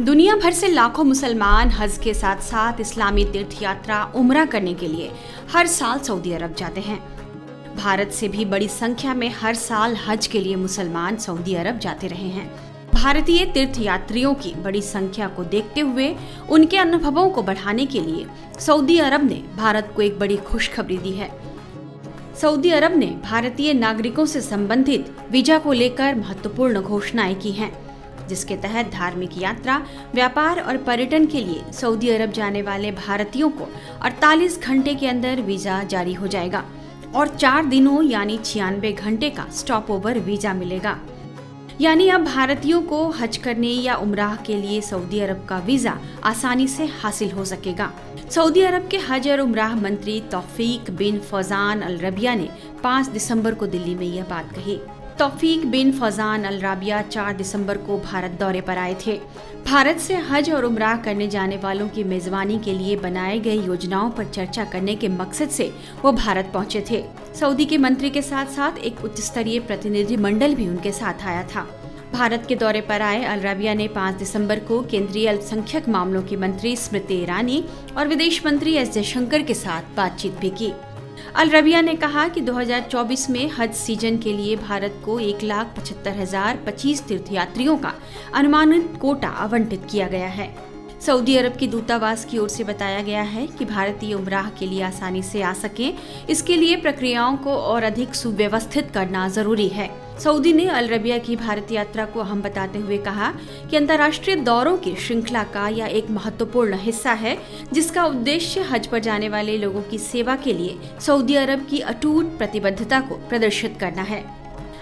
दुनिया भर से लाखों मुसलमान हज के साथ साथ इस्लामी तीर्थ यात्रा उम्रा करने के लिए हर साल सऊदी अरब जाते हैं। भारत से भी बड़ी संख्या में हर साल हज के लिए मुसलमान सऊदी अरब जाते रहे हैं। भारतीय तीर्थ यात्रियों की बड़ी संख्या को देखते हुए उनके अनुभवों को बढ़ाने के लिए सऊदी अरब ने भारत को एक बड़ी खुशखबरी दी है। सऊदी अरब ने भारतीय नागरिकों से संबंधित वीजा को लेकर महत्वपूर्ण घोषणाएं की हैं, जिसके तहत धार्मिक यात्रा, व्यापार और पर्यटन के लिए सऊदी अरब जाने वाले भारतीयों को 48 घंटे के अंदर वीजा जारी हो जाएगा और 4 दिनों यानी 96 घंटे का स्टॉप ओवर वीजा मिलेगा। यानी अब भारतीयों को हज करने या उम्राह के लिए सऊदी अरब का वीजा आसानी से हासिल हो सकेगा। सऊदी अरब के हज और उम्राह मंत्री तौफीक बिन फौजान अल रबिया ने 5 दिसंबर को दिल्ली में यह बात कही। तौफीक बिन फौजान अल रबिया 4 दिसंबर को भारत दौरे पर आए थे। भारत से हज और उम्राह करने जाने वालों की मेजबानी के लिए बनाए गए योजनाओं पर चर्चा करने के मकसद से वो भारत पहुंचे थे। सऊदी के मंत्री के साथ साथ एक उच्च स्तरीय प्रतिनिधि मंडल भी उनके साथ आया था। भारत के दौरे पर आए अल रबिया ने 5 दिसंबर को केंद्रीय अल्पसंख्यक मामलों की मंत्री स्मृति ईरानी और विदेश मंत्री एस जयशंकर के साथ बातचीत भी की। अल रबिया ने कहा कि 2024 में हज सीजन के लिए भारत को 1,75,025 तीर्थयात्रियों का अनुमानित कोटा आवंटित किया गया है। सऊदी अरब की दूतावास की ओर से बताया गया है कि भारतीय उम्राह के लिए आसानी से आ सकें, इसके लिए प्रक्रियाओं को और अधिक सुव्यवस्थित करना जरूरी है। सऊदी ने अल रबिया की भारत यात्रा को अहम बताते हुए कहा कि अंतर्राष्ट्रीय दौरों की श्रृंखला का यह एक महत्वपूर्ण हिस्सा है, जिसका उद्देश्य हज पर जाने वाले लोगों की सेवा के लिए सऊदी अरब की अटूट प्रतिबद्धता को प्रदर्शित करना है।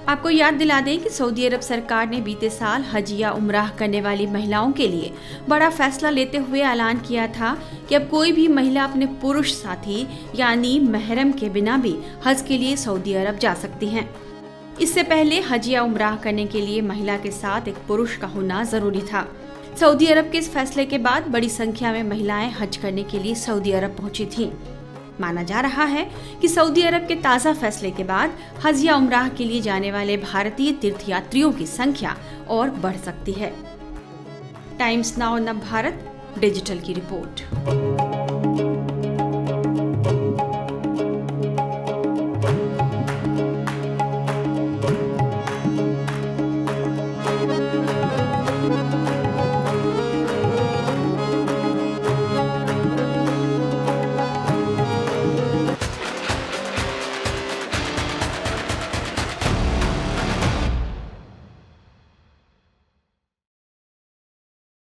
आपको याद दिला दें कि सऊदी अरब सरकार ने बीते साल हज या उम्राह करने वाली महिलाओं के लिए बड़ा फैसला लेते हुए ऐलान किया था कि अब कोई भी महिला अपने पुरुष साथी यानी महरम के बिना भी हज के लिए सऊदी अरब जा सकती हैं। इससे पहले हज या उम्राह करने के लिए महिला के साथ एक पुरुष का होना जरूरी था। सऊदी अरब के इस फैसले के बाद बड़ी संख्या में महिलाएं हज करने के लिए सऊदी अरब पहुंची थीं। माना जा रहा है कि सऊदी अरब के ताज़ा फैसले के बाद हज या उम्राह के लिए जाने वाले भारतीय तीर्थयात्रियों की संख्या और बढ़ सकती है। टाइम्स नाउ नव भारत डिजिटल की रिपोर्ट।